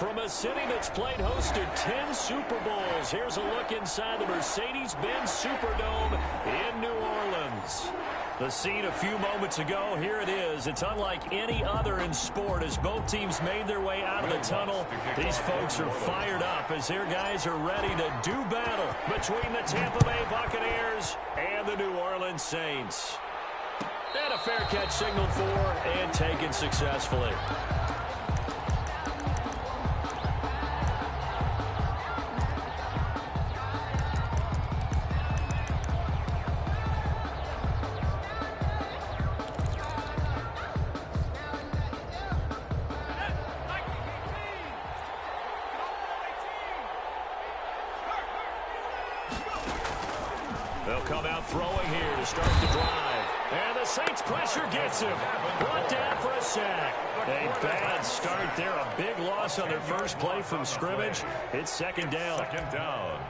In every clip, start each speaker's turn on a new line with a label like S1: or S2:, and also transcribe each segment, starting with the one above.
S1: From a city that's played host to 10 Super Bowls, here's a look inside the Mercedes-Benz Superdome in New Orleans. The scene a few moments ago, here it is. It's unlike any other in sport as both teams made their way out of the tunnel. These folks are fired up as their guys are ready to do battle between the Tampa Bay Buccaneers and the New Orleans Saints. And a fair catch signaled for and taken successfully. They'll come out throwing here to start the drive. And the Saints pressure gets him. Brought down for a sack. A bad start there. A big loss on their first play from scrimmage. It's second down.
S2: Second down.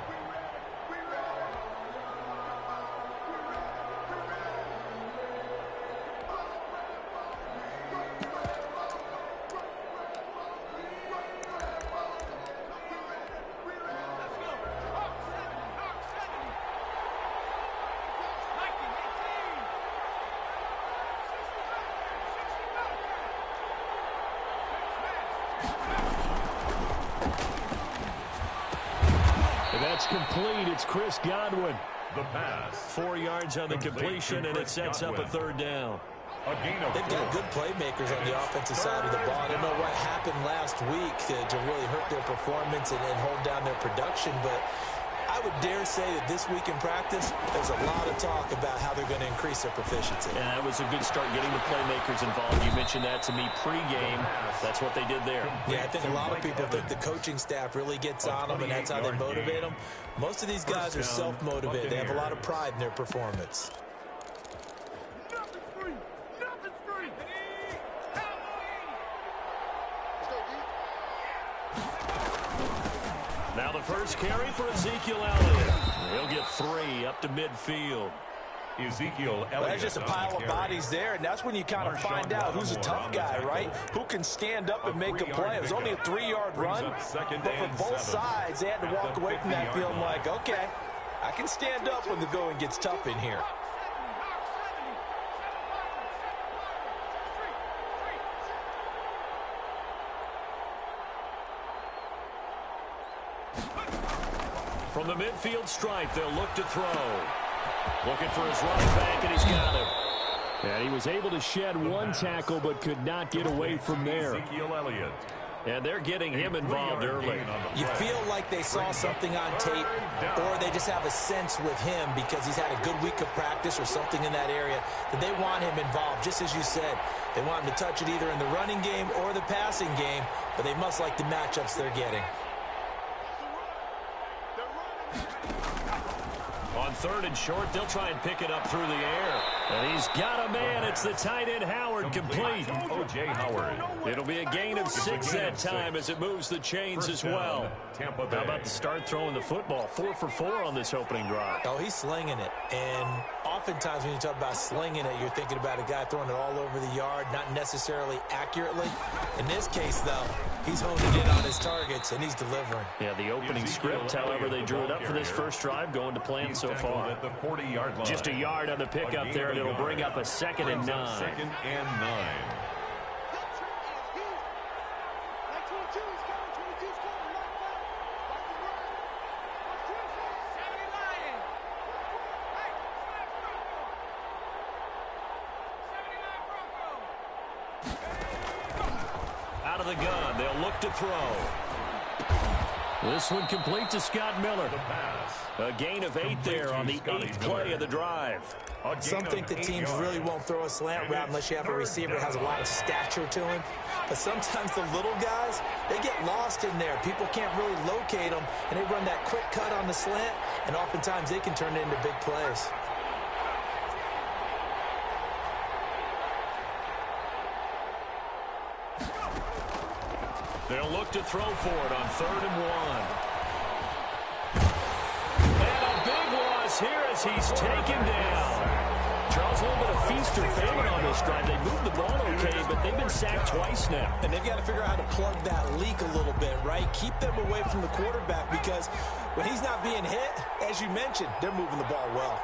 S1: That's complete. It's Chris Godwin.
S2: The pass.
S1: 4 yards on the completion, and it sets up a third down.
S3: They've got good playmakers on the offensive side of the ball. I don't know what happened last week to really hurt their performance and hold down their production, but I would dare say that this week in practice, there's a lot of talk about how they're going to increase their proficiency.
S1: And that was a good start getting the playmakers involved. You mentioned that to me pregame. That's what they did there.
S3: Yeah, I think a lot of people think the coaching staff really gets on them, and that's how they motivate them. Most of these guys are self-motivated. They have a lot of pride in their performance.
S1: Now the first carry for Ezekiel Elliott. He'll get 3 up to midfield.
S2: Ezekiel Elliott.
S4: Well, there's just a pile of bodies there, and that's when you kind of find out who's a tough guy, right? Who can stand up and make a play. It was only a 3-yard run, but for both sides, they had to walk away from that feeling like, okay, I can stand up when the going gets tough in here.
S1: From the midfield stripe, they'll look to throw. Looking for his running back, and he's got him. And he was able to shed one tackle, but could not get away from there.
S2: Ezekiel Elliott.
S1: And they're getting him involved early.
S3: You feel like they saw something on tape, or they just have a sense with him because he's had a good week of practice or something in that area that they want him involved, just as you said. They want him to touch it either in the running game or the passing game, but they must like the matchups they're getting.
S1: On 3rd and short, they'll try and pick it up through the air. And he's got a man. It's the tight end Howard, complete.
S2: O.J. Howard.
S1: It'll be a gain of 6 that time as it moves the chains as well.
S2: Tampa Bay.
S1: How about the start throwing the football? 4 for 4 on this opening drive.
S3: Oh, he's slinging it. And oftentimes when you talk about slinging it, you're thinking about a guy throwing it all over the yard, not necessarily accurately. In this case, though, he's honing in on his targets, and he's delivering.
S1: Yeah, the opening script, however, they drew it up for this first drive, going to plan so far.
S2: At the 40-yard line.
S1: Just a yard on the pickup there, and it'll bring up a 2nd and 9.
S2: 2nd and 9.
S1: Out of the gun, they'll look to throw. This one complete to Scott Miller. A gain of 8 there on the 8th play of the drive.
S3: Some think the teams really won't throw a slant route unless you have a receiver that has a lot of stature to him. But sometimes the little guys, they get lost in there. People can't really locate them, and they run that quick cut on the slant, and oftentimes they can turn it into big plays.
S1: They'll look to throw for it on 3rd and 1. And a big loss here as he's taken down. Charles, a little bit of feast or famine on this drive. They moved the ball okay, but they've been sacked twice now.
S3: And they've got to figure out how to plug that leak a little bit, right? Keep them away from the quarterback because when he's not being hit, as you mentioned, they're moving the ball well.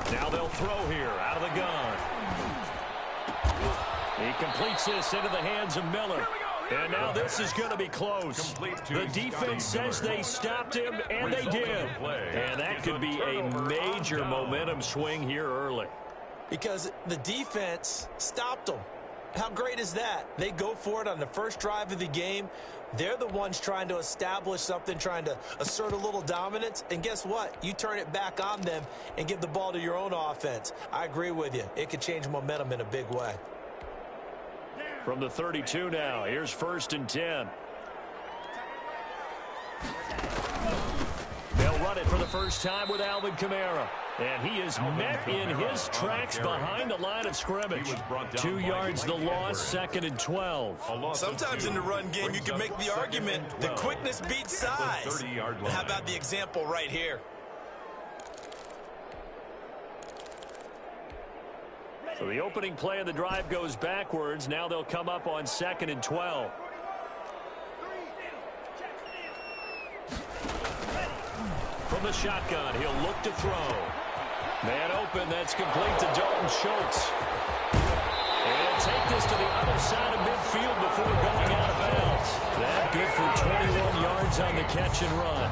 S1: Now they'll throw here out of the gun. He completes this into the hands of Miller. And now this is going to be close. The defense says they stopped him, and they did. And that could be a major momentum swing here early.
S3: Because the defense stopped them. How great is that? They go for it on the first drive of the game. They're the ones trying to establish something, trying to assert a little dominance. And guess what? You turn it back on them and give the ball to your own offense. I agree with you. It could change momentum in a big way.
S1: From the 32 now, here's 1st and 10. They'll run it for the first time with Alvin Kamara. And he is met in his tracks behind the line of scrimmage. 2 yards the loss, 2nd and 12.
S3: Sometimes in the run game, you can make the argument the quickness beats size. And how about the example right here?
S1: So the opening play of the drive goes backwards. Now they'll come up on 2nd and 12. From the shotgun, he'll look to throw. Man open, that's complete to Dalton Schultz. And he'll take this to the other side of midfield before going out of bounds. That good for 21 yards on the catch and run.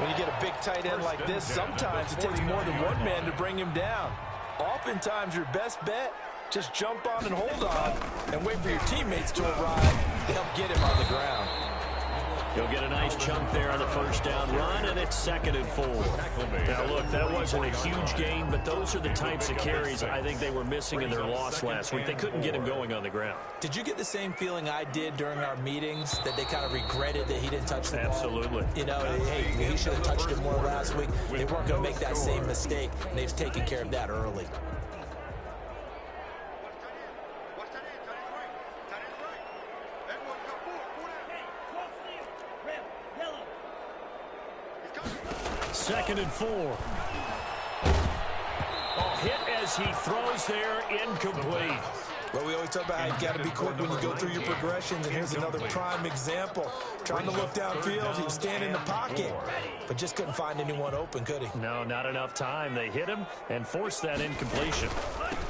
S3: When you get a big tight end like this, sometimes it takes more than one man to bring him down. Oftentimes, your best bet, just jump on and hold on and wait for your teammates to arrive to help get him on the ground.
S1: He'll get a nice chunk there on the first down run, and it's 2nd and 4. Now, look, that wasn't a huge gain, but those are the types of carries I think they were missing in their loss last week. They couldn't get him going on the ground.
S3: Did you get the same feeling I did during our meetings, that they kind of regretted that he didn't touch the ball?
S1: Absolutely.
S3: You know, hey, he should have touched it more last week. They weren't going to make that same mistake, and they've taken care of that early.
S1: Second and 4. Hit as he throws there, incomplete.
S3: Well, we always talk about how you've got to be quick when you go through your progressions, and here's another prime example. Trying to look downfield, he was standing in the pocket, but just couldn't find anyone open, could he?
S1: No, not enough time. They hit him and forced that incompletion.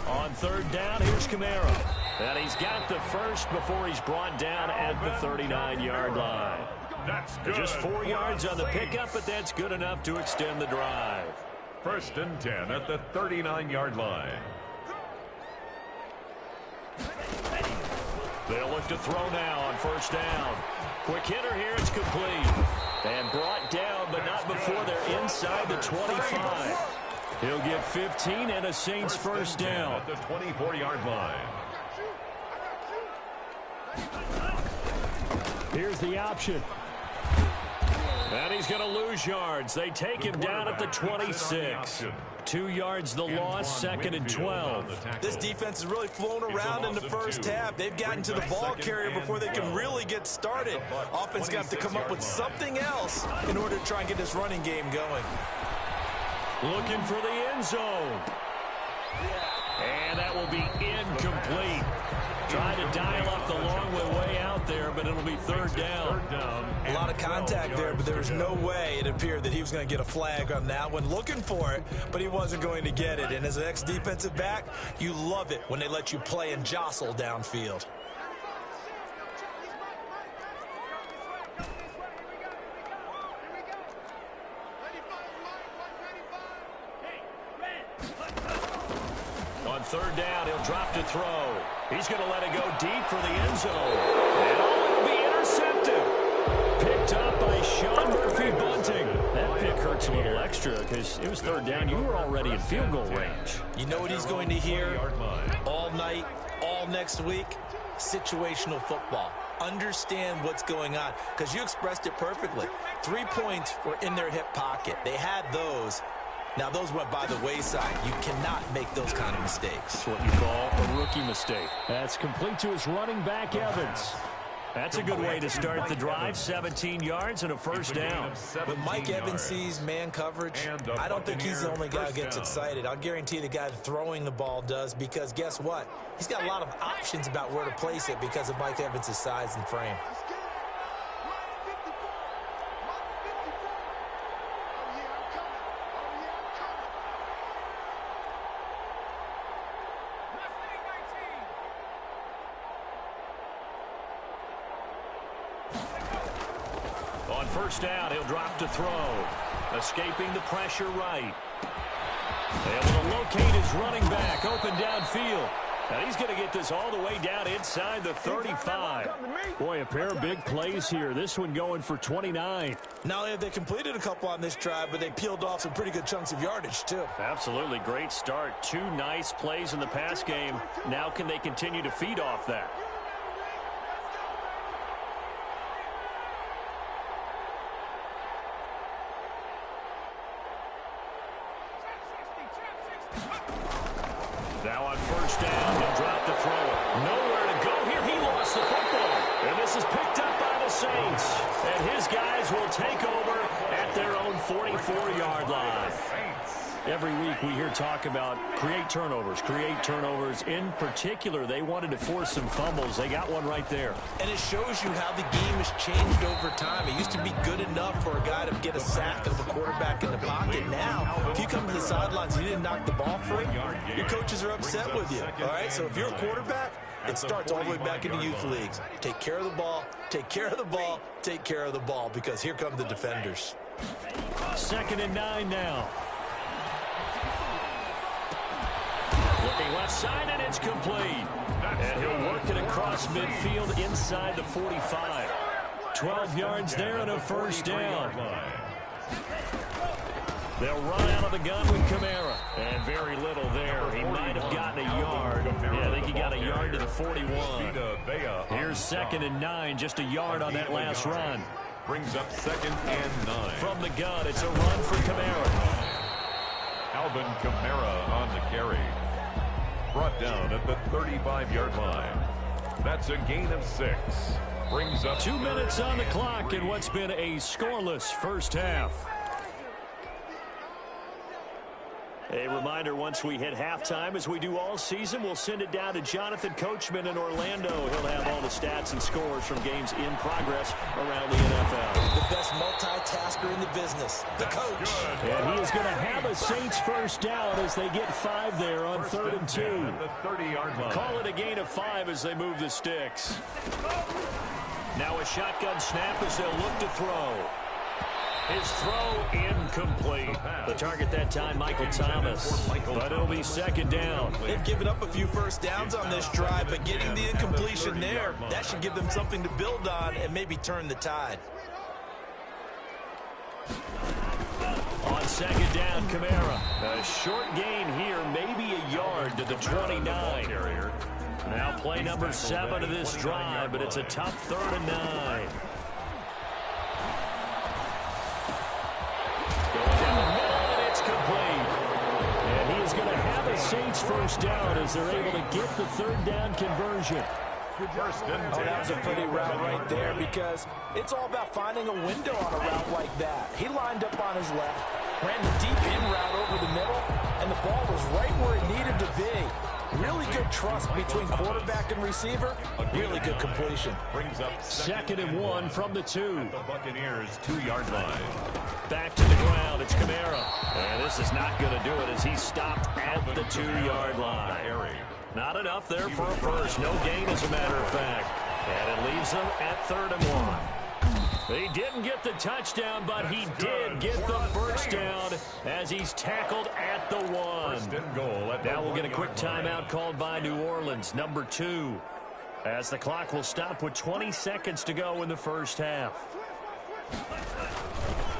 S1: On 3rd down, here's Kamara. And he's got the first before he's brought down at the 39-yard line. Just 4 yards on the pickup, but that's good enough to extend the drive.
S2: 1st and 10 at the 39-yard line.
S1: They'll look to throw now on 1st down. Quick hitter here, it's complete. And brought down, but not before they're inside the 25. He'll get 15 and a Saints first down.
S2: At the 24-yard line.
S1: Here's the option. And he's going to lose yards. They take him down at the 26. 2 yards the loss, 2nd and 12.
S3: This defense has really flown around in the first half. They've gotten to the ball carrier before they can really get started. Offense got to come up with something else in order to try and get this running game going.
S1: Looking for the end zone. And that will be incomplete. Trying to dial up the long way out there, but it'll be 3rd down.
S3: A lot of contact there, but there was no way it appeared that he was going to get a flag on that one. Looking for it, but he wasn't going to get it. And as an ex-defensive back, you love it when they let you play and jostle downfield. On 3rd down, he'll drop to throw. He's going to let it go deep for the end zone. And it'll be intercepted. Picked up by Sean Murphy-Bunting. That pick hurts a little extra because it was 3rd down. You were already in field goal range. You know what he's going to hear all night, all next week? Situational football. Understand what's going on, because you expressed it perfectly. 3 points were in their hip pocket. They had those. Now, those went by the wayside. You cannot make those kind of mistakes.
S1: That's what you call a rookie mistake. That's complete to his running back, Evans. That's a good way to start the drive. 17 yards and a first down.
S3: When Mike Evans sees man coverage, I don't think he's the only guy who gets excited. I'll guarantee the guy throwing the ball does, because guess what? He's got a lot of options about where to place it because of Mike Evans' size and frame.
S1: On first down, he'll drop to throw. Escaping the pressure right. Able to locate his running back open downfield. And he's going to get this all the way down inside the 35. Boy, a pair of big plays here. This one going for 29.
S3: Not only have they completed a couple on this drive, but they peeled off some pretty good chunks of yardage, too.
S1: Absolutely great start. 2 nice plays in the pass game. Now can they continue to feed off that? Now on first down, he'll drop to throw it. Nowhere to go here. He lost the football. And this is picked up by the Saints. And his guys will take over at their own 44-yard line. Every week we hear talk about create turnovers. In particular, they wanted to force some fumbles. They got one right there. And
S3: it shows you how the game has changed over time. It used to be good enough for a guy to get a sack of a quarterback in the pocket. Now, if you come to the sidelines and you didn't knock the ball free, your coaches are upset with you. All right, so if you're a quarterback, it starts all the way back into youth leagues. Take care of the ball, take care of the ball, take care of the ball, because here come the defenders.
S1: 2nd and 9 now. Looking left side, and it's complete. And he'll work it across midfield inside the 45. 12 yards there and a first down. They'll run out of the gun with Kamara. And very little there. He might have gotten a yard. Yeah, I think he got a yard to the 41. Here's 2nd and 9, just a yard on that last run.
S2: Brings up 2nd and 9.
S1: From the gun, it's a run for Kamara.
S2: Alvin Kamara on the carry. Brought down at the 35-yard line. That's a gain of 6. Brings up
S1: 2 minutes on the clock in what's been a scoreless first half. A reminder, once we hit halftime, as we do all season, we'll send it down to Jonathan Coachman in Orlando. He'll have all the stats and scores from games in progress around the NFL.
S3: The best multitasker in the business, the coach.
S1: And he is going to have a Saints first down as they get 5 there on 3rd and 2.
S2: The 30-yard line.
S1: Call it a gain of 5 as they move the sticks. Now a shotgun snap as they'll look to throw. His throw incomplete. The target that time, Michael Thomas. But it'll be 2nd down.
S3: They've given up a few first downs on this drive, but getting the incompletion there, that should give them something to build on and maybe turn the tide.
S1: On 2nd down, Kamara. A short gain here, maybe a yard to the 29. Now play number 7 of this drive, but it's a tough 3rd and 9. Saints first down as they're able to get the 3rd down conversion.
S3: That was a pretty route right there, because it's all about finding a window on a route like that. He lined up on his left, ran the deep in route over the middle, and the ball was right where it needed to be. Really good trust between quarterback and receiver. Really good completion.
S2: Brings up
S1: 2nd and 1 from the 2.
S2: The Buccaneers 2-yard line.
S1: Back to the ground, it's Kamara. And this is not going to do it as he stopped at the 2-yard line. Not enough there for a first. No gain, as a matter of fact. And it leaves them at 3rd and 1. He didn't get the touchdown, but he did get the first down as he's tackled at the 1. Now we'll get a quick timeout called by New Orleans, number 2, as the clock will stop with 20 seconds to go in the first half.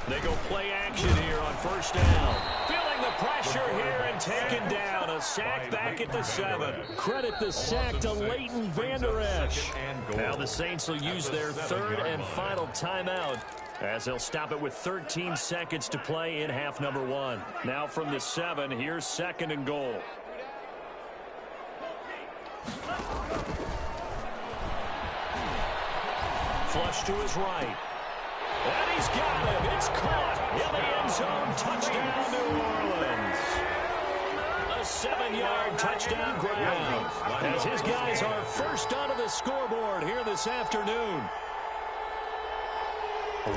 S1: They go play action here on first down. Feeling the pressure here and taken down. A sack back at the 7. Credit the sack to Leighton Vander Esch. Now the Saints will use their 3rd and final timeout as they'll stop it with 13 seconds to play in half number 1. Now from the 7, here's 2nd and goal. Flush to his right. And he's got him. It's caught in the end zone. Touchdown, New Orleans. A 7-yard touchdown grab as his guys are first onto the scoreboard here this afternoon.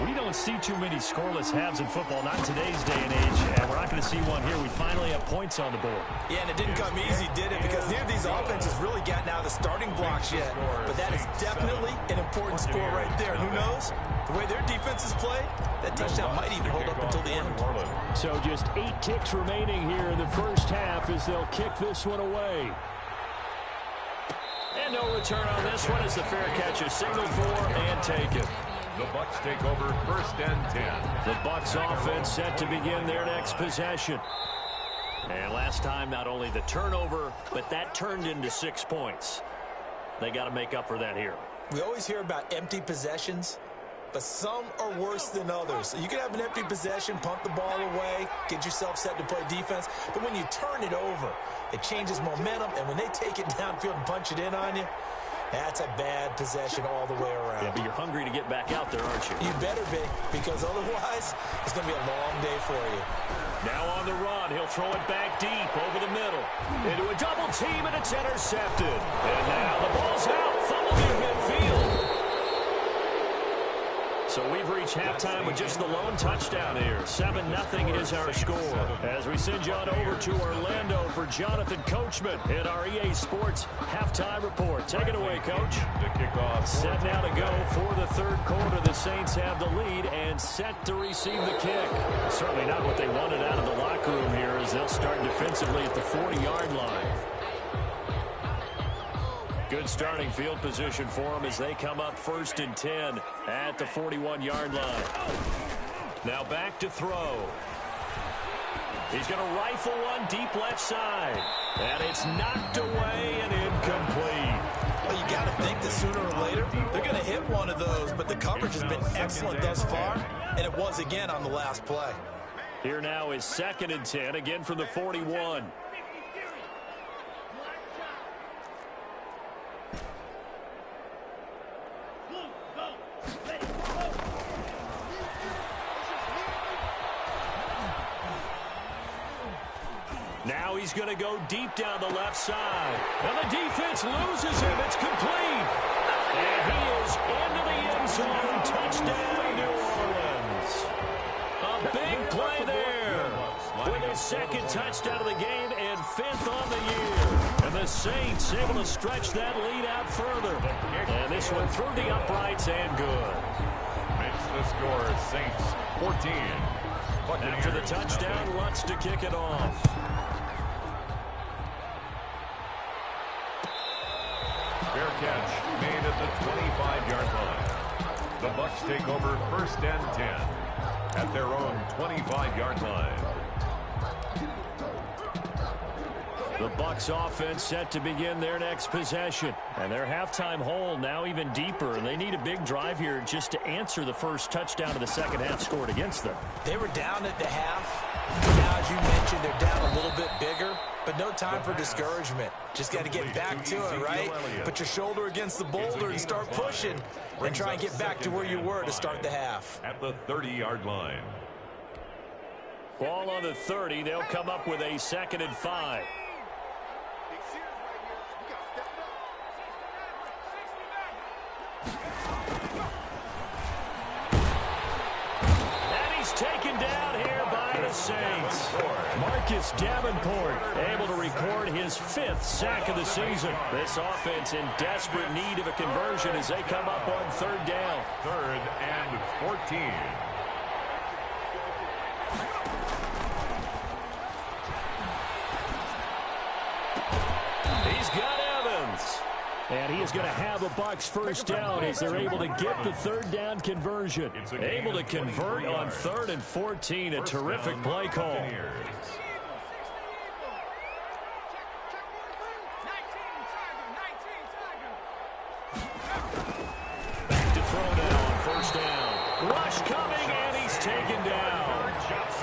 S1: We don't see too many scoreless halves in football, not in today's day and age, and we're not going to see one here. We finally have points on the board.
S3: Yeah, and it didn't come easy, did it? Because neither of these offenses really gotten out of the starting blocks yet. But that is definitely an important score right there. And who knows? The way their defense is played, that touchdown might even hold up until the end.
S1: So just 8 kicks remaining here in the first half as they'll kick this one away. And no return on this one as the fair catch is signaled for and taken.
S2: The Bucs take over 1st and 10.
S1: The Bucs offense set to begin their next possession. And last time, not only the turnover, but that turned into 6 points. They got to make up for that here.
S3: We always hear about empty possessions, but some are worse than others. You can have an empty possession, punt the ball away, get yourself set to play defense, but when you turn it over, it changes momentum, and when they take it downfield and punch it in on you, that's a bad possession all the way around.
S1: Yeah, but you're hungry to get back out there, aren't you?
S3: You better be, because otherwise it's going to be a long day for you.
S1: Now on the run, he'll throw it back deep over the middle. Into a double team, and it's intercepted. And now the ball's out, fumbled in midfield. So we've reached halftime with just the lone touchdown here. 7-0 is our score. As we send you on over to Orlando for Jonathan Coachman in our EA Sports halftime report. Take it away, Coach. Set now to go for the 3rd quarter. The Saints have the lead and set to receive the kick. Certainly not what they wanted out of the locker room here as they'll start defensively at the 40-yard line. Good starting field position for them as they come up 1st and 10 at the 41-yard line. Now back to throw. He's going to rifle one deep left side. And it's knocked away and incomplete.
S3: Well, you got to think that sooner or later they're going to hit one of those, but the coverage has been excellent thus far, and it was again on the last play.
S1: Here now is 2nd and 10, again from the 41. Now he's going to go deep down the left side. And the defense loses him. It's complete. And he is into the end zone. Touchdown, New Orleans. A big play there with his 2nd touchdown of the game and 5th on the year. And the Saints able to stretch that lead out further. And this one through the uprights and good.
S2: Makes the score Saints 14.
S1: After the touchdown, Lutz to kick it off.
S2: Fair catch made at the 25-yard line. The Bucs take over 1st and 10 at their own 25-yard line.
S1: The Bucs offense set to begin their next possession. And their halftime hole now even deeper. And they need a big drive here just to answer the first touchdown of the second half scored against them.
S3: They were down at the half. Now, as you mentioned, they're down a little bit bigger. But no time for discouragement. Just got to get back to it, right? Put your shoulder against the boulder and start pushing. And try and get back to where you were to start the half.
S2: At the 30-yard line.
S1: Ball on the 30. They'll come up with a 2nd and 5. And he's taken down here by the Saints. Marcus Davenport able to record his 5th sack of the season. This offense in desperate need of a conversion as they come up on 3rd down.
S2: 3rd and 14.
S1: He's got Evans. And he is going to have a Bucs first down as they're able to get the 3rd down conversion. Able to convert on 3rd and 14. A terrific play call. Back to throw now on 1st down. Rush coming, and he's taken down.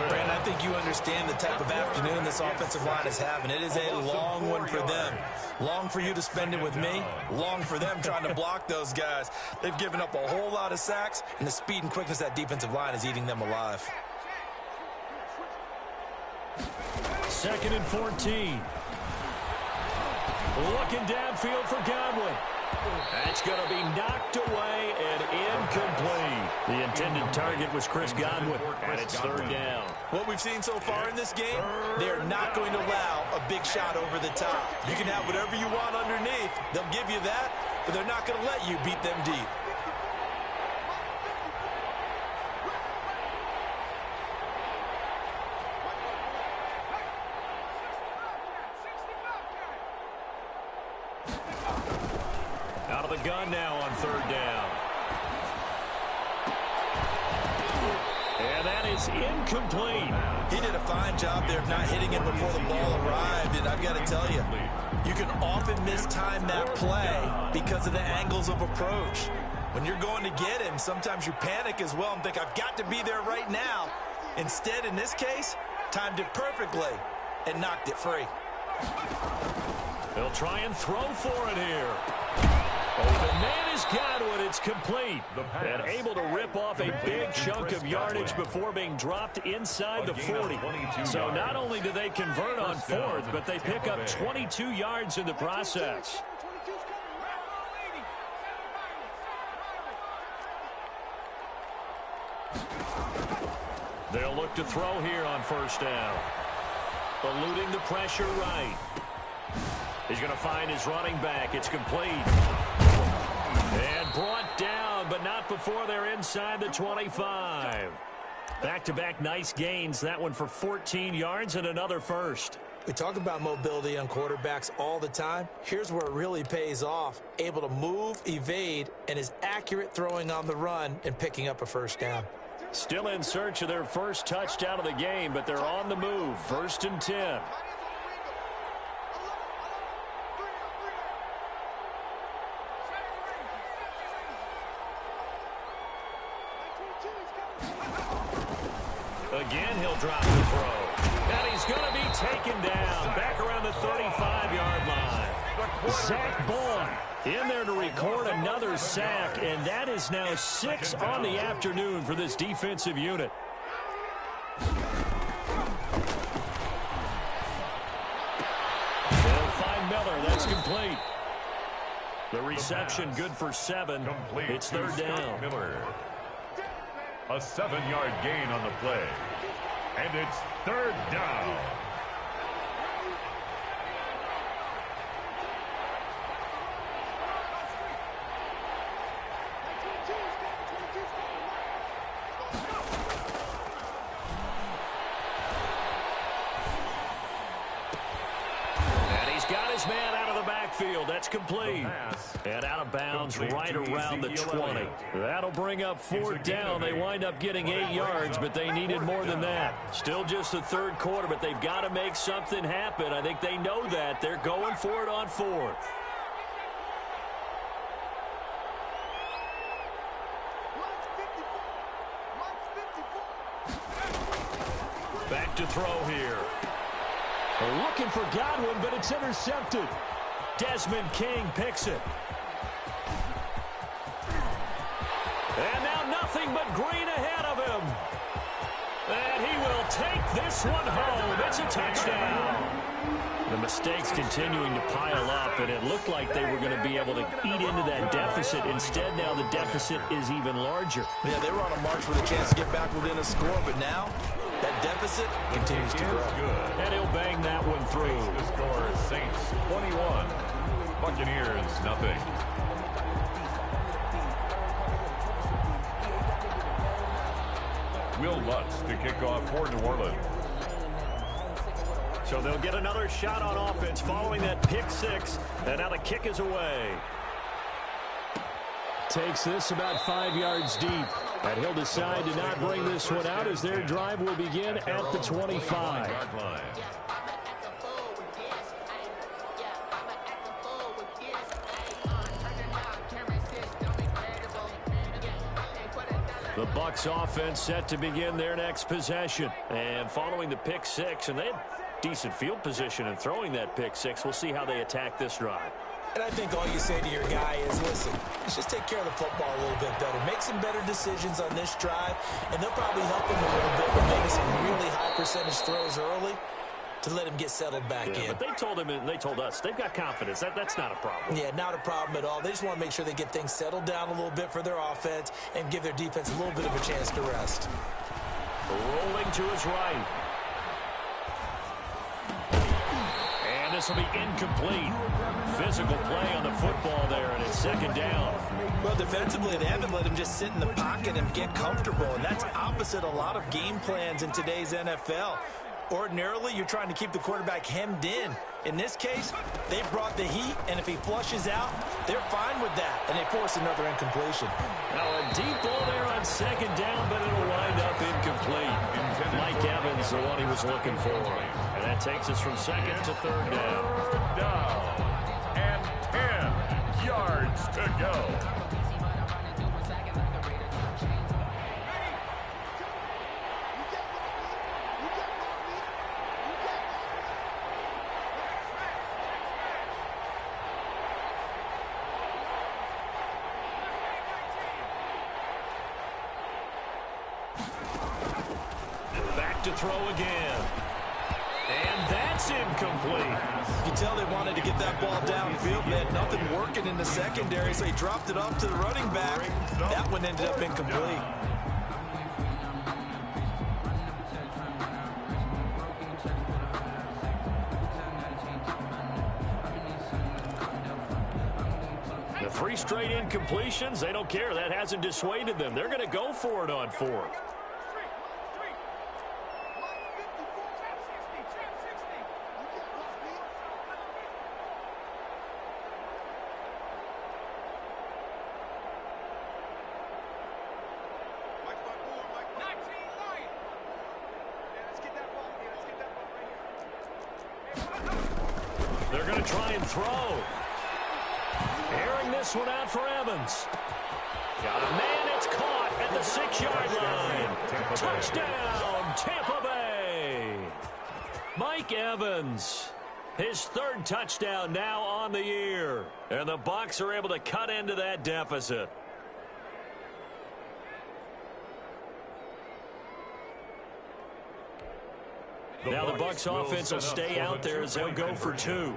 S3: Brandon, I think you understand the type of afternoon this offensive line is having. It is a long one for them. Long for you to spend it with me. Long for them trying to block those guys. They've given up a whole lot of sacks, and the speed and quickness of that defensive line is eating them alive.
S1: 2nd and 14. Looking downfield for Godwin. That's going to be knocked away and incomplete. The intended target was Chris Godwin, and it's 3rd down.
S3: What we've seen so far in this game, they're not going to allow a big shot over the top. You can have whatever you want underneath. They'll give you that, but they're not going to let you beat them deep.
S1: Out of the gun now on 3rd down. And that is incomplete.
S3: He did a fine job there of not hitting it before the ball arrived, and I've got to tell you, you can often mistime that play because of the angles of approach. When you're going to get him, sometimes you panic as well and think, I've got to be there right now. Instead, in this case, timed it perfectly and knocked it free.
S1: They'll try and throw for it here. Oh, the man is Godwin. It's complete. And able to rip off a big chunk of yardage before being dropped inside the 40. So not only do they convert on 4th, but they pick up 22 yards in the process. They'll look to throw here on 1st down. Eluding the pressure right. He's going to find his running back. It's complete. And brought down, but not before they're inside the 25. Back-to-back nice gains. That one for 14 yards and another first.
S3: We talk about mobility on quarterbacks all the time. Here's where it really pays off. Able to move, evade, and is accurate throwing on the run and picking up a 1st down.
S1: Still in search of their first touchdown of the game, but they're on the move. 1st and 10. Again, he'll drop the throw. And he's going to be taken down back around the 35-yard line. Zach Boyd in there to record another sack, and that is now 6 on the afternoon for this defensive unit. They'll find Miller. That's complete. The reception good for 7. It's 3rd down.
S2: Miller. A 7-yard gain on the play. And it's 3rd down.
S1: And he's got his man out of the backfield. That's complete. And out of bounds right around the 20. That'll bring up 4th down. They wind up getting 8 yards, but they needed more than that. Still just the 3rd quarter, but they've got to make something happen. I think they know that. They're going for it on 4th. Back to throw here. Looking for Godwin, but it's intercepted. Desmond King picks it. And now nothing but green ahead of him. And he will take this one home. It's a touchdown. The mistakes continuing to pile up, and it looked like they were going to be able to eat into that deficit. Instead, now the deficit is even larger.
S3: Yeah, they were on a march with a chance to get back within a score, but now that deficit continues to grow.
S1: And he'll bang that one through.
S2: The score, Saints 21, Buccaneers nothing. Will Lutz to kick off for New Orleans.
S1: So they'll get another shot on offense following that pick 6. And now the kick is away. Takes this about 5 yards deep. And he'll decide to not bring this one out as their drive will begin at the 25. The Bucs offense set to begin their next possession. And following the pick six, and they had decent field position in throwing that pick six. We'll see how they attack this drive.
S3: And I think all you say to your guy is, listen, let's just take care of the football a little bit better. Make some better decisions on this drive, and they'll probably help him a little bit with maybe some really high percentage throws early to let him get settled back in.
S1: But they told him and they told us they've got confidence. That's not a problem.
S3: Yeah, not a problem at all. They just want to make sure they get things settled down a little bit for their offense and give their defense a little bit of a chance to rest.
S1: Rolling to his right. And this will be incomplete. Physical play on the football there, and it's second down.
S3: Well, defensively, they haven't let him just sit in the pocket and get comfortable, and that's opposite a lot of game plans in today's NFL. Ordinarily, you're trying to keep the quarterback hemmed in. In this case, they brought the heat, and if he flushes out, they're fine with that, and they force another incompletion.
S1: Now a deep ball there on second down, but it'll wind up incomplete. Mike Evans, the one he was looking for. And that takes us from second to third down.
S2: Down. And 10 yards to go.
S1: To throw again. And that's incomplete.
S3: You can tell they wanted to get that ball downfield. They had nothing working in the secondary, so he dropped it off to the running back. That one ended up incomplete.
S1: The 3 straight incompletions, they don't care. That hasn't dissuaded them. They're going to go for it on 4th. They're going to try and throw. Airing this one out for Evans. Got a man, it's caught at the 6-yard line. Touchdown, Tampa Bay. Mike Evans, his 3rd touchdown now on the year. And the Bucs are able to cut into that deficit. Now the Bucs offense will stay out there as they'll go for 2.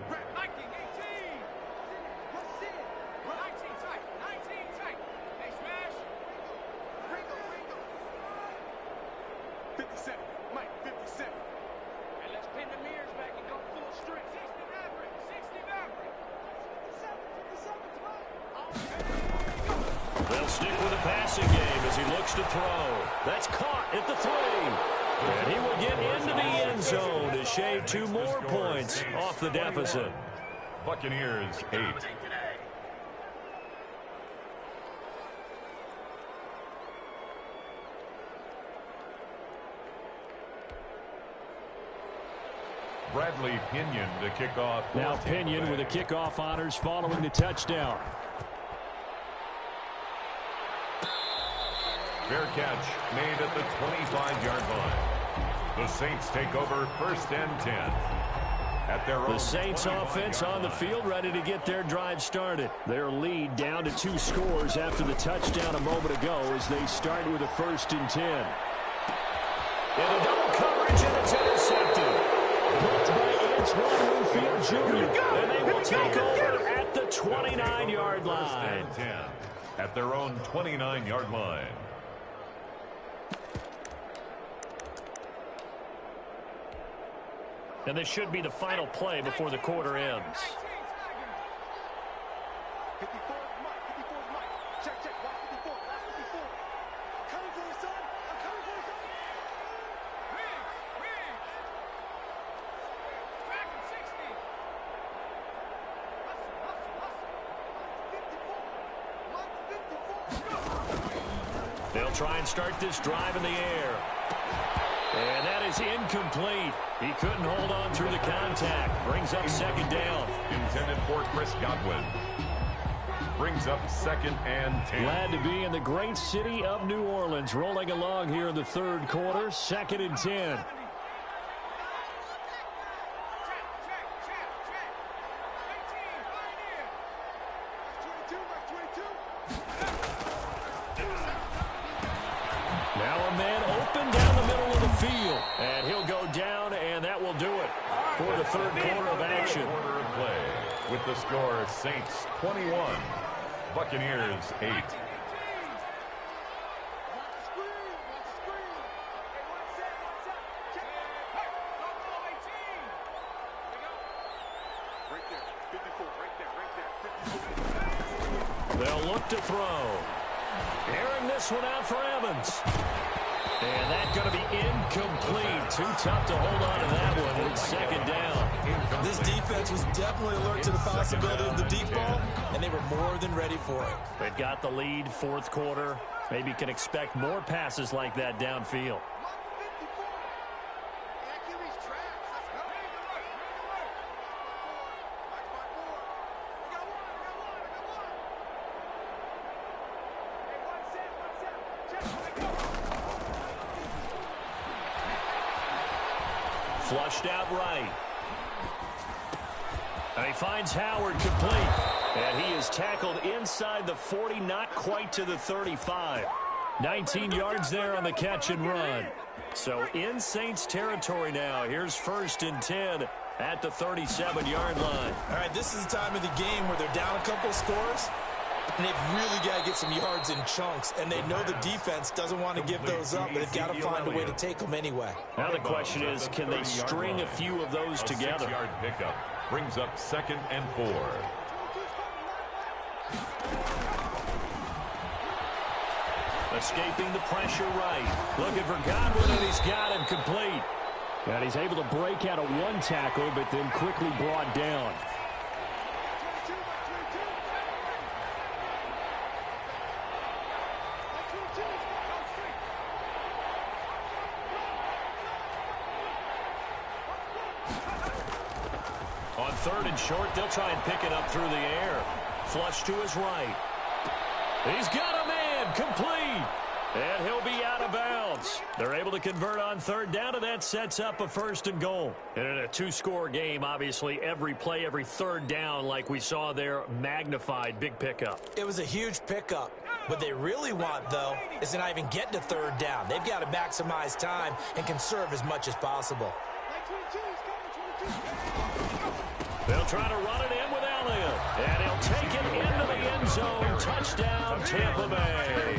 S1: They'll stick with the passing game as he looks to throw. That's caught at the 3. And he will get into the end zone to shave 2 more points off the deficit.
S2: Buccaneers 8. Bradley Pinion to kick off.
S1: Now Pinion with the kickoff honors following the touchdown.
S2: Fair catch made at the 25-yard line. The Saints take over 1st and 10. At their own.
S1: The Saints offense on the field ready to get their drive started. Their lead down to 2 scores after the touchdown a moment ago as they start with a 1st and 10. And a double coverage, and it's intercepted. Blocked by Antoine Winfield Jr. And they will take over at the 29-yard line.
S2: 1st and 10 at their own 29-yard line.
S1: And this should be the final play before the quarter ends. They'll try and start this drive in the air. And that is incomplete. He couldn't hold on through the contact. Brings up 2nd down.
S2: Intended for Chris Godwin. Brings up 2nd and 10.
S1: Glad to be in the great city of New Orleans. Rolling along here in the third quarter. 2nd and 10. Now a man open down the middle of the field. And he'll go down, and that will do it for the third quarter of action.
S2: Quarter of play. With the score, Saints 21, Buccaneers 8.
S1: They'll look to throw. Airing this one out for Evans. And that's going to be incomplete. Too tough to hold on to that one. It's 2nd down.
S3: This defense was definitely alert to the possibility of the deep ball, and they were more than ready for it.
S1: They've got the lead, fourth quarter. Maybe can expect more passes like that downfield. Flushed out right. And he finds Howard complete. And he is tackled inside the 40, not quite to the 35. 19 yards there on the catch and run. So in Saints territory now. Here's 1st and 10 at the 37-yard line.
S3: All right, this is the time of the game where they're down a couple of scores, and they've really got to get some yards in chunks, and they know the defense doesn't want to give those up, but they've got to find a way to take them anyway.
S1: Now the question is, can they string a few of those together?
S2: 6-yard pickup brings up 2nd and 4.
S1: Escaping the pressure right. Looking for Godwin, and he's got him complete. And he's able to break out of one tackle, but then quickly brought down. On 3rd and short, they'll try and pick it up through the air. Flush to his right. He's got a man complete. And he'll be out of bounds. They're able to convert on 3rd down, and that sets up a 1st and goal. And in a 2-score game, obviously, every play, every 3rd down, like we saw there, magnified. Big pickup.
S3: It was a huge pickup. What they really want, though, is to not even get to 3rd down. They've got to maximize time and conserve as much as possible.
S1: They'll try to run it in with Elliott. And he'll take it into the end zone. Touchdown, Tampa Bay.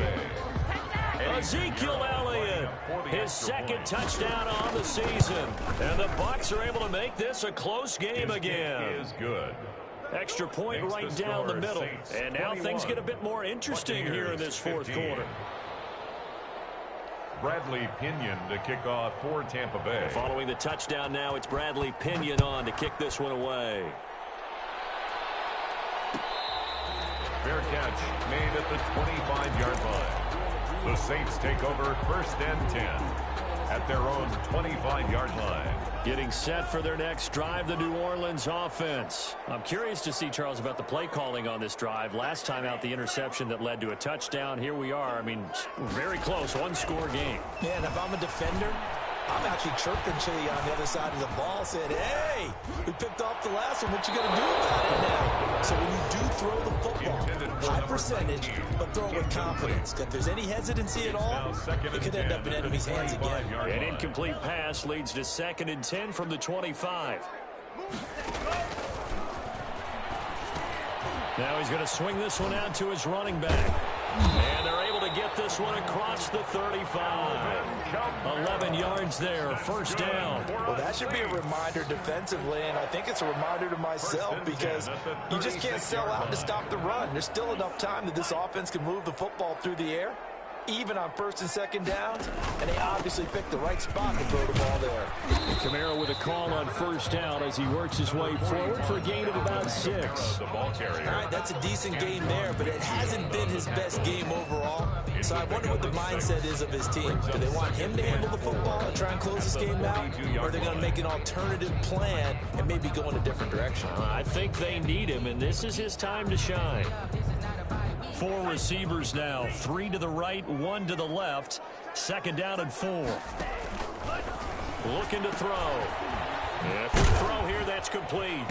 S1: Ezekiel Elliott, his 2nd touchdown on the season. And the Bucs are able to make this a close game again.
S2: Is good.
S1: Extra point right down the middle. And now things get a bit more interesting here in this 4th quarter.
S2: Bradley Pinion to kick off for Tampa Bay.
S1: Following the touchdown now, it's Bradley Pinion on to kick this one away.
S2: Fair catch made at the 25-yard line. The Saints take over 1st and 10 at their own 25-yard line.
S1: Getting set for their next drive, the New Orleans offense. I'm curious to see, Charles, about the play calling on this drive. Last time out, the interception that led to a touchdown. Here we are. I mean, very close, 1-score game.
S3: Man, if I'm a defender, I'm actually chirping Chili on the other side of the ball, saying, hey, we picked off the last one. What you going to do about it now? So when you do throw the football, high percentage, but throw it with confidence. If there's any hesitancy at all, it could end up in enemy's hands again.
S1: An incomplete pass leads to 2nd and 10 from the 25. Now he's going to swing this one out to his running back. And they're able to get this one across the 35. 11 yards there, 1st down.
S3: Well, that should be a reminder defensively, and I think it's a reminder to myself because you just can't sell out to stop the run. There's still enough time that this offense can move the football through the air, even on 1st and 2nd downs, and they obviously picked the right spot to throw the ball there.
S1: Kamara with a call on 1st down as he works his way forward for a gain of about 6.
S2: The ball carrier.
S3: All right, that's a decent game there, but it hasn't been his best game overall. So I wonder what the mindset is of his team. Do they want him to handle the football and try and close this game out, or are they going to make an alternative plan and maybe go in a different direction?
S1: I think they need him, and this is his time to shine. 4 receivers now. 3 to the right, 1 to the left. 2nd down and 4. Looking to throw. If you throw here, that's complete.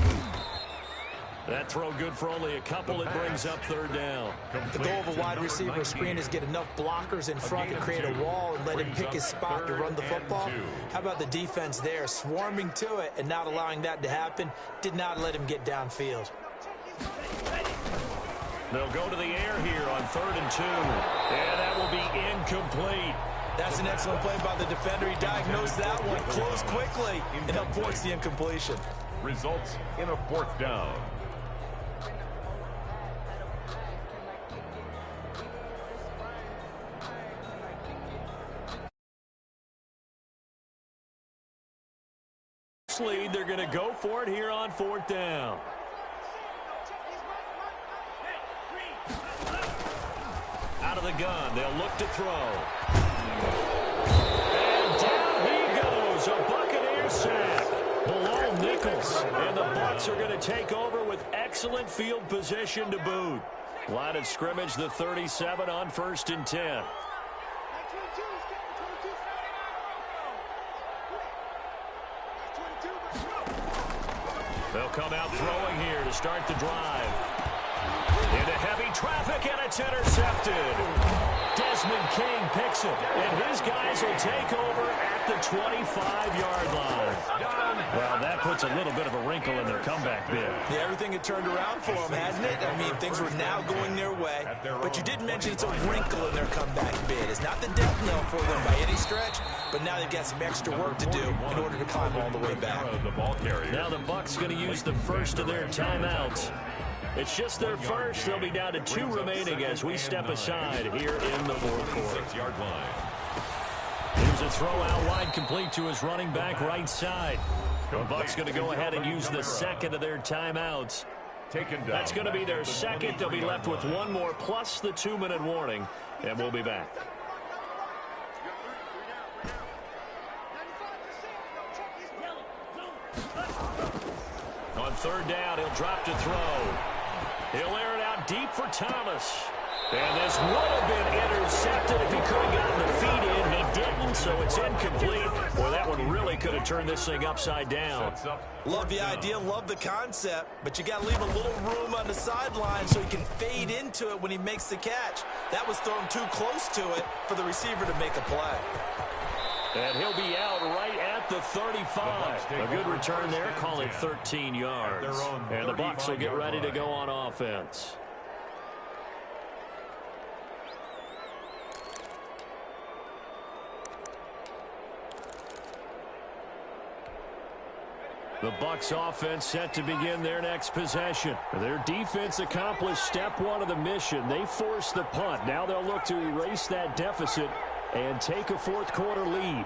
S1: That throw good for only a couple. It brings up 3rd down.
S3: The goal of a wide receiver screen is get enough blockers in front to create a wall and let him pick his spot to run the football. How about the defense there, swarming to it and not allowing that to happen? Did not let him get downfield.
S1: They'll go to the air here on 3rd and 2. And that will be incomplete.
S3: That's an excellent play by the defender. He diagnosed that one, closed quickly, and helped force the incompletion.
S2: Results in a 4th down.
S1: Lead, they're going to go for it here on 4th down. Out of the gun, they'll look to throw. And down he goes, a Buccaneer sack. Below Nichols, and the Bucs are going to take over with excellent field position to boot. Line of scrimmage, the 37 on 1st and 10. They'll come out throwing here to start the drive. Into heavy traffic, and it's intercepted. Desmond King picks it, and his guys will take over at the 25-yard line. Well, that puts a little bit of a wrinkle in their comeback bid.
S3: Yeah, everything had turned around for them, hadn't it? I mean, things were now going their way. But you did mention it's a wrinkle in their comeback bid. It's not the death knell for them by any stretch, but now they've got some extra work to do in order to climb all the way back.
S1: Now the Bucs going to use the first of their timeouts. It's just their first. They'll be down to 2 remaining as we step aside here in the 4th quarter.
S2: 6-yard line.
S1: Here's a throw out wide, complete to his running back right side. The Bucs going to go ahead and use the 2nd of their timeouts. That's going to be their 2nd. They'll be left with 1 more plus the 2-minute warning, and we'll be back. On 3rd down, he'll drop to throw. He'll air it out deep for Thomas. And this would have been intercepted if he could have gotten the feet in. He didn't, so it's incomplete. Boy, that one really could have turned this thing upside down.
S3: Love the idea, love the concept, but you got to leave a little room on the sideline so he can fade into it when he makes the catch. That was thrown too close to it for the receiver to make a play.
S1: And he'll be out right at the 35. A good return there, call it 13 yards. And the Bucs will get ready to go on offense. The Bucs offense set to begin their next possession. Their defense accomplished step 1 of the mission. They forced the punt. Now they'll look to erase that deficit and take a 4th quarter lead.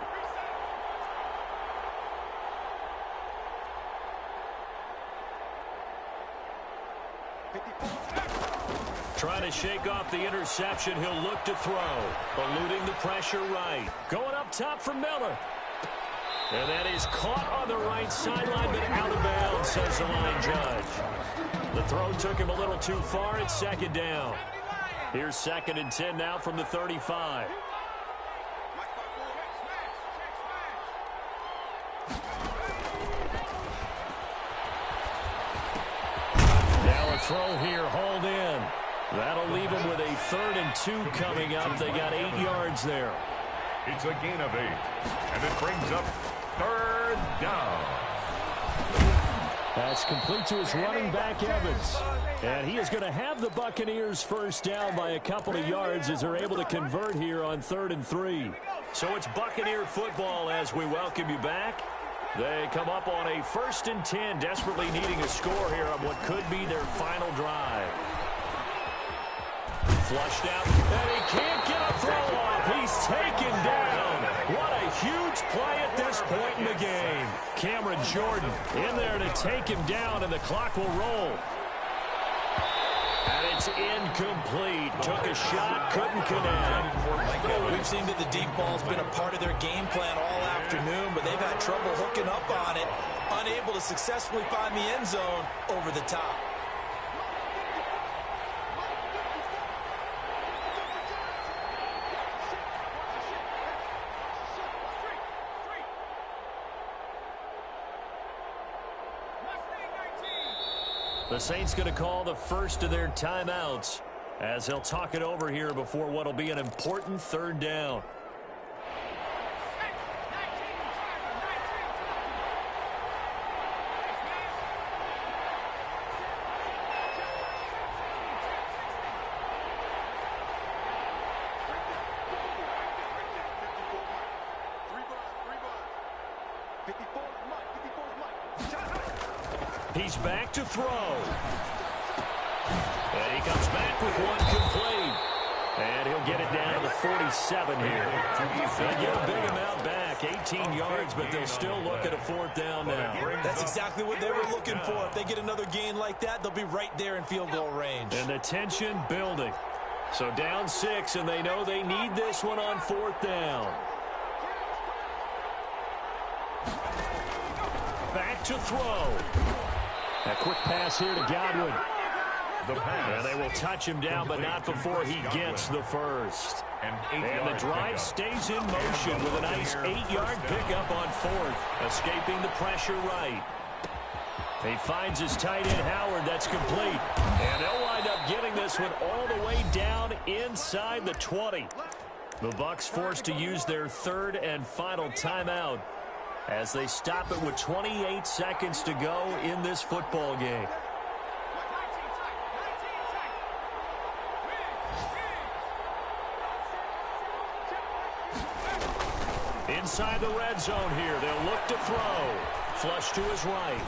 S1: Trying to shake off the interception. He'll look to throw. Eluding the pressure right. Going up top for Miller. And that is caught on the right sideline, but out of bounds, says the line judge. The throw took him a little too far. It's 2nd down. Here's 2nd and 10 now from the 35. Now a throw here, hauled in. That'll leave them with a 3rd and 2 coming up. They got 8 yards there.
S2: It's a gain of 8, and it brings up 3rd down.
S1: That's complete to his running back, Evans. And he is going to have the Buccaneers first down by a couple of yards as they're able to convert here on 3rd and 3. So it's Buccaneer football as we welcome you back. They come up on a 1st and 10, desperately needing a score here on what could be their final drive. Flushed out, and he can't get a throw off. He's taken down. What a huge play at this point in the game. Cameron Jordan in there to take him down, and the clock will roll. And it's incomplete. Took a shot, couldn't connect.
S3: We've seen that the deep ball's been a part of their game plan all afternoon, but they've had trouble hooking up on it, unable to successfully find the end zone over the top.
S1: The Saints going to call the first of their timeouts as they'll talk it over here before what will be an important third down. He's back to throw. And he comes back with one complete. And he'll get it down to the 47 here. They get a big amount back, 18 yards, but they'll still look at a fourth down now.
S3: That's exactly what they were looking for. If they get another gain like that, they'll be right there in field goal range.
S1: And the tension building. So down 6, and they know they need this one on fourth down. Back to throw. A quick pass here to Godwin. And they will touch him down, but not before he gets the first. And the drive stays in motion with a nice 8-yard pickup on fourth, escaping the pressure right. He finds his tight end, Howard. That's complete. And they'll wind up getting this one all the way down inside the 20. The Bucs forced to use their third and final timeout as they stop it with 28 seconds to go in this football game. Inside the red zone here, they'll look to throw. Flush to his right.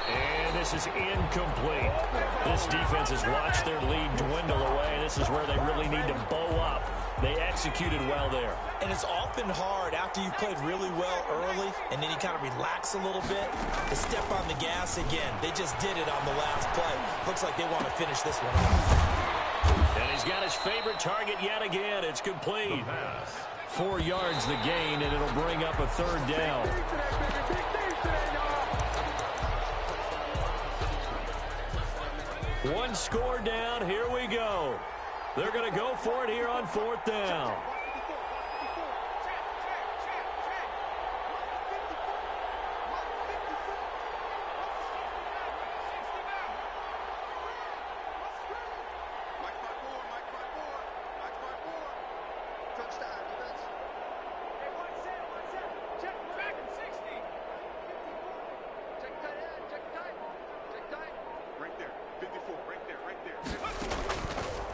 S1: And this is incomplete. This defense has watched their lead dwindle away. This is where they really need to bow up. They executed well there.
S3: And it's often hard after you've played really well early and then you kind of relax a little bit to step on the gas again. They just did it on the last play. Looks like they want to finish this one off.
S1: And he's got his favorite target yet again. It's complete. 4 yards the gain, and it'll bring up a third down. One score down. Here we go. They're going to go for it here on fourth down.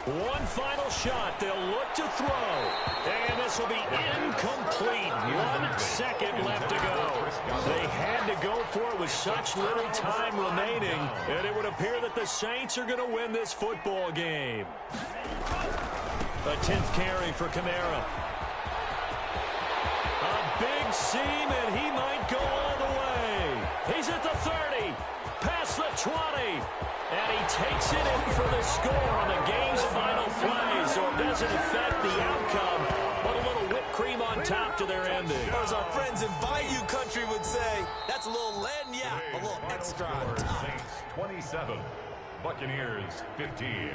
S1: One final shot. They'll look to throw. And this will be incomplete. 1 second left to go. They had to go for it with such little time remaining. And it would appear that the Saints are going to win this football game. A 10th carry for Kamara. A big seam, and he might go all the way. He's at the 30. Past the 20. And he takes it in for the score on the game's final play, so it doesn't affect the outcome, but a little whipped cream on top to their ending.
S3: Or as our friends in Bayou Country would say, that's a little lagniappe, a little extra on top.
S2: Saints 27, Buccaneers 15.